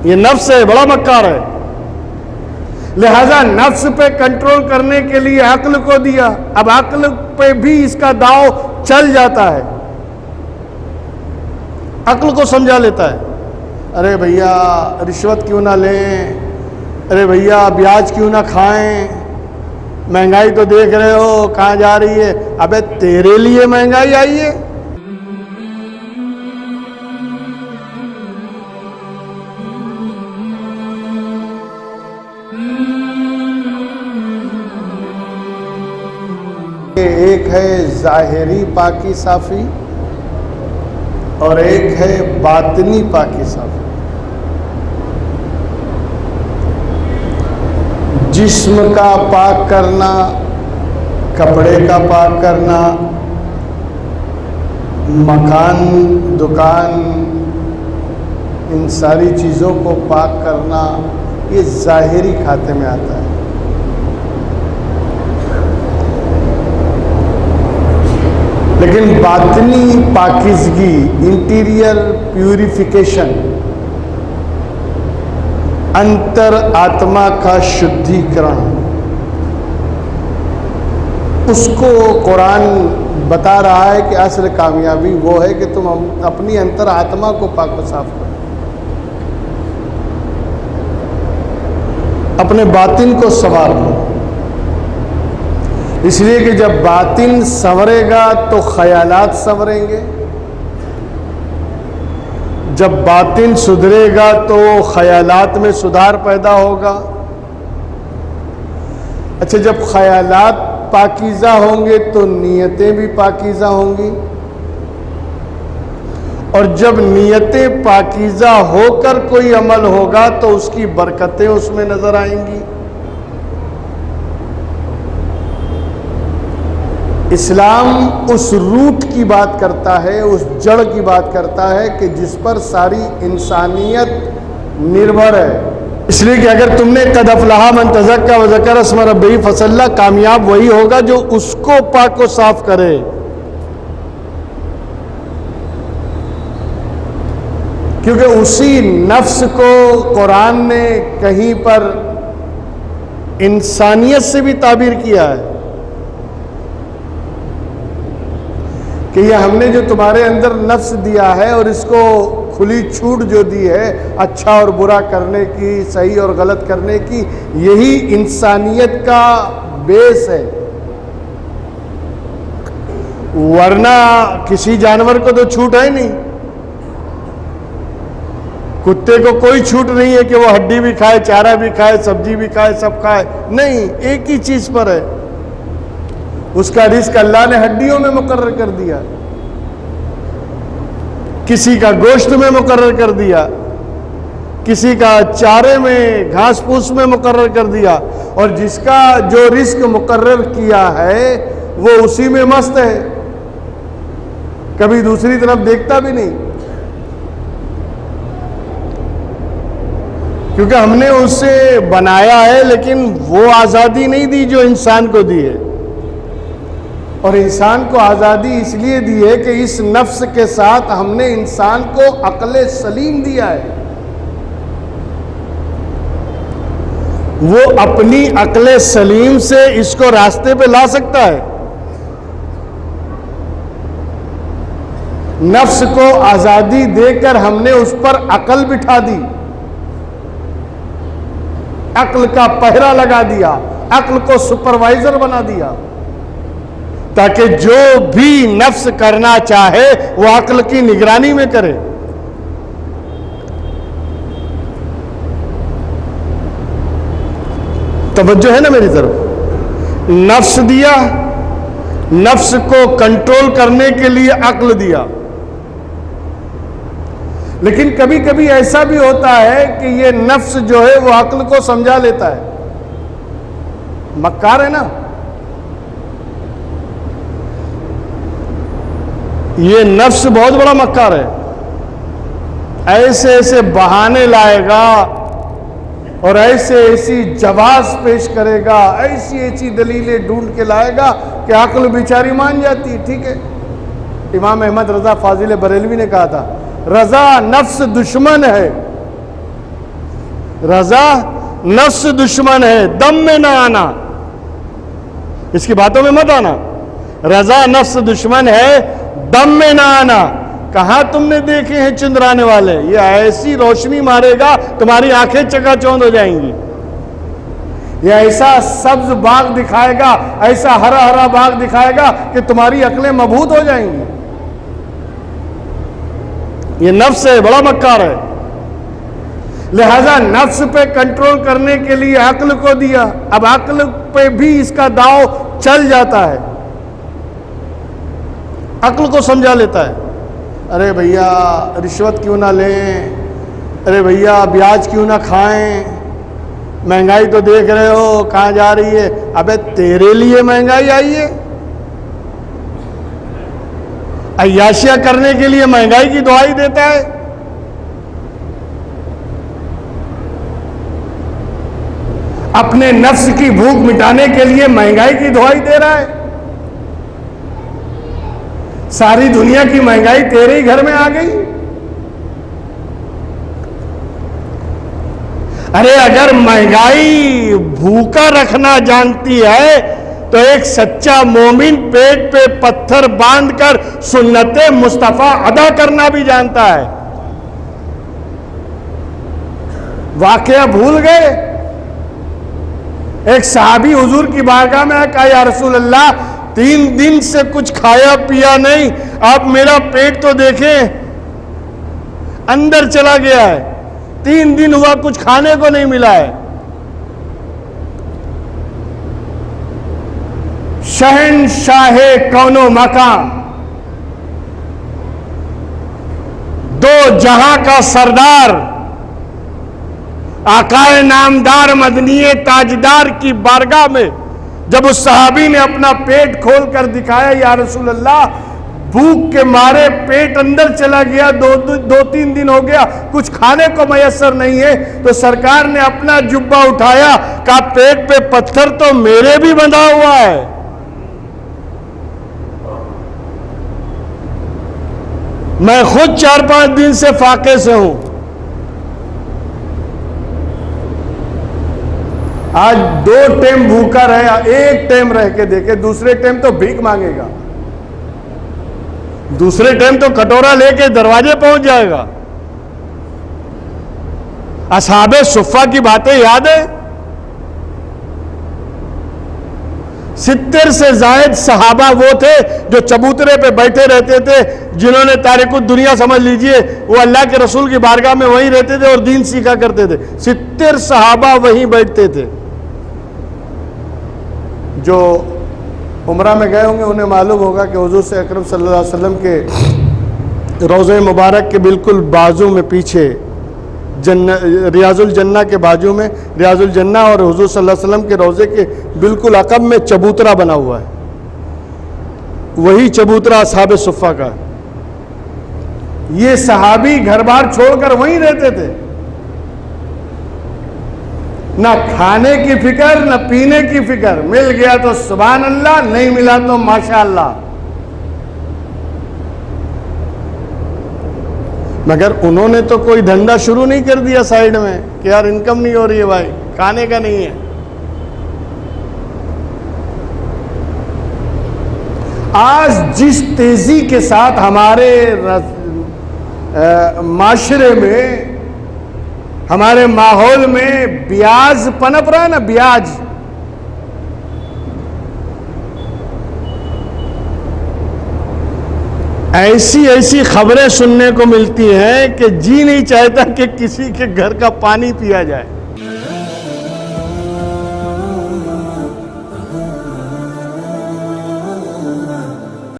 یہ نفس ہے، بڑا مکار ہے. لہذا نفس پہ کنٹرول کرنے کے لیے عقل کو دیا. اب عقل پہ بھی اس کا داؤ چل جاتا ہے، عقل کو سمجھا لیتا ہے. ارے بھیا رشوت کیوں نہ لیں، ارے بھیا بیاج کیوں نہ کھائیں، مہنگائی تو دیکھ رہے ہو کہاں جا رہی ہے. ابے تیرے لیے مہنگائی آئی ہے. ایک ہے ظاہری پاکی صافی اور ایک ہے باطنی پاکی صافی. جسم کا پاک کرنا، کپڑے کا پاک کرنا، مکان دکان ان ساری چیزوں کو پاک کرنا، یہ ظاہری کھاتے میں آتا ہے. لیکن باطنی پاکیزگی، انٹیریئر پیوریفیکیشن، انتر آتما کا شدھیکرن، اس کو قرآن بتا رہا ہے کہ اصل کامیابی وہ ہے کہ تم اپنی انتر آتما کو پاک و صاف کرو، اپنے باطن کو سنوار لو. اس لیے کہ جب باطن سنورے گا تو خیالات سنوریں گے، جب باطن سدھرے گا تو خیالات میں سدھار پیدا ہوگا. اچھا جب خیالات پاکیزہ ہوں گے تو نیتیں بھی پاکیزہ ہوں گی، اور جب نیتیں پاکیزہ ہو کر کوئی عمل ہوگا تو اس کی برکتیں اس میں نظر آئیں گی. اسلام اس روٹ کی بات کرتا ہے، اس جڑ کی بات کرتا ہے کہ جس پر ساری انسانیت نربھر ہے. اس لیے کہ اگر تم نے قد افلح من تزکیٰ وذکر اسم ربہ فصلی، کامیاب وہی ہوگا جو اس کو پاک و صاف کرے. کیونکہ اسی نفس کو قرآن نے کہیں پر انسانیت سے بھی تعبیر کیا ہے کہ یہ ہم نے جو تمہارے اندر نفس دیا ہے اور اس کو کھلی چھوٹ جو دی ہے اچھا اور برا کرنے کی، صحیح اور غلط کرنے کی، یہی انسانیت کا بیس ہے. ورنہ کسی جانور کو تو چھوٹ ہے نہیں. کتے کو کوئی چھوٹ نہیں ہے کہ وہ ہڈی بھی کھائے، چارہ بھی کھائے، سبزی بھی کھائے، سب کھائے. نہیں، ایک ہی چیز پر ہے. اس کا رزق اللہ نے ہڈیوں میں مقرر کر دیا، کسی کا گوشت میں مقرر کر دیا، کسی کا چارے میں گھاس پھوس میں مقرر کر دیا، اور جس کا جو رزق مقرر کیا ہے وہ اسی میں مست ہے، کبھی دوسری طرف دیکھتا بھی نہیں. کیونکہ ہم نے اسے بنایا ہے لیکن وہ آزادی نہیں دی جو انسان کو دی ہے. اور انسان کو آزادی اس لیے دی ہے کہ اس نفس کے ساتھ ہم نے انسان کو عقل سلیم دیا ہے. وہ اپنی عقل سلیم سے اس کو راستے پہ لا سکتا ہے. نفس کو آزادی دے کر ہم نے اس پر عقل بٹھا دی، عقل کا پہرا لگا دیا، عقل کو سپروائزر بنا دیا، تاکہ جو بھی نفس کرنا چاہے وہ عقل کی نگرانی میں کرے. توجہ ہے نا میری طرف؟ نفس دیا، نفس کو کنٹرول کرنے کے لیے عقل دیا. لیکن کبھی کبھی ایسا بھی ہوتا ہے کہ یہ نفس جو ہے وہ عقل کو سمجھا لیتا ہے. مکار ہے نا. یہ نفس بہت بڑا مکار ہے. ایسے ایسے بہانے لائے گا اور ایسی جواز پیش کرے گا، ایسی دلیلیں ڈھونڈ کے لائے گا کہ عقل بیچاری مان جاتی. ٹھیک ہے، امام احمد رضا فاضل بریلوی نے کہا تھا، رضا نفس دشمن ہے رضا نفس دشمن ہے، دم میں نہ آنا، اس کی باتوں میں مت آنا۔ رضا نفس دشمن ہے، دم میں نہ آنا۔ کہاں تم نے دیکھے ہیں چندرانے والے؟ یہ ایسی روشنی مارے گا تمہاری آنکھیں چکا چوند ہو جائیں گی۔ یہ ایسا سبز باغ دکھائے گا، ایسا ہرا ہرا باغ دکھائے گا کہ تمہاری عقلیں مبہوت ہو جائیں گی۔ یہ نفس ہے، بڑا مکار ہے۔ لہذا نفس پہ کنٹرول کرنے کے لیے عقل کو دیا، اب عقل پہ بھی اس کا داؤ چل جاتا ہے، عقل کو سمجھا لیتا ہے۔ ارے بھیا رشوت کیوں نہ لیں، ارے بھیا بیاج کیوں نہ کھائیں، مہنگائی تو دیکھ رہے ہو کہاں جا رہی ہے۔ ابے تیرے لیے مہنگائی آئی ہے؟ عیاشیاں کرنے کے لیے مہنگائی کی دعائی دیتا ہے؟ اپنے نفس کی بھوک مٹانے کے لیے مہنگائی کی دعائی دے رہا ہے؟ ساری دنیا کی مہنگائی تیرے ہی گھر میں آ گئی۔ ارے اگر مہنگائی بھوکا رکھنا جانتی ہے تو ایک سچا مومن پیٹ پہ پتھر باندھ کر سنت مصطفیٰ ادا کرنا بھی جانتا ہے۔ واقعہ بھول گئے؟ ایک صحابی حضور کی بارگاہ میں آیا، کہا یا رسول اللہ 3 دن سے کچھ کھایا پیا نہیں، آپ میرا پیٹ تو دیکھیں اندر چلا گیا ہے، 3 دن ہوا کچھ کھانے کو نہیں ملا ہے۔ شہنشاہ کون و مکان، 2 جہاں کا سردار، آقائے نامدار مدنی تاجدار کی بارگاہ میں جب اس صحابی نے اپنا پیٹ کھول کر دکھایا، یا رسول اللہ بھوک کے مارے پیٹ اندر چلا گیا، 2-3 دن ہو گیا کچھ کھانے کو میسر نہیں ہے، تو سرکار نے اپنا جبہ اٹھایا، کہا پیٹ پہ پتھر تو میرے بھی بندھا ہوا ہے۔ میں خود 4-5 دن سے فاقے سے ہوں۔ آج 2 ٹائم بھوکا رہے، 1 ٹائم رہ کے دیکھے، دوسرے ٹائم تو بھیک مانگے گا، دوسرے ٹائم تو کٹورا لے کے دروازے پہنچ جائے گا۔ اصحاب صفہ کی باتیں یاد ہے؟ 70 سے زائد صحابہ وہ تھے جو چبوترے پہ بیٹھے رہتے تھے، جنہوں نے تارک الدنیا سمجھ لیجئے، وہ اللہ کے رسول کی بارگاہ میں وہیں رہتے تھے اور دین سیکھا کرتے تھے۔ 70 صحابہ وہیں بیٹھتے تھے۔ جو عمرہ میں گئے ہوں گے انہیں معلوم ہوگا کہ حضور سے اکرم صلی اللہ علیہ وسلم کے روضہ مبارک کے بالکل بازو میں پیچھے، ریاض الجنہ کے بازو میں ریاض الجنہ اور حضور صلی اللہ علیہ وسلم کے روضے کے بالکل عقب میں چبوترا بنا ہوا ہے، وہی چبوترا اصحاب صفہ کا ہے۔ یہ صحابی گھر بار چھوڑ کر وہیں رہتے تھے، نہ کھانے کی فکر نہ پینے کی فکر، مل گیا تو سبحان اللہ، نہیں ملا تو ماشاء اللہ۔ مگر انہوں نے تو کوئی دھندا شروع نہیں کر دیا سائیڈ میں کہ یار انکم نہیں ہو رہی ہے بھائی، کھانے کا نہیں ہے۔ آج جس تیزی کے ساتھ ہمارے معاشرے میں، ہمارے ماحول میں بیاج پنپ رہا ہے نا، بیاج، ایسی خبریں سننے کو ملتی ہیں کہ جی نہیں چاہتا کہ کسی کے گھر کا پانی پیا جائے۔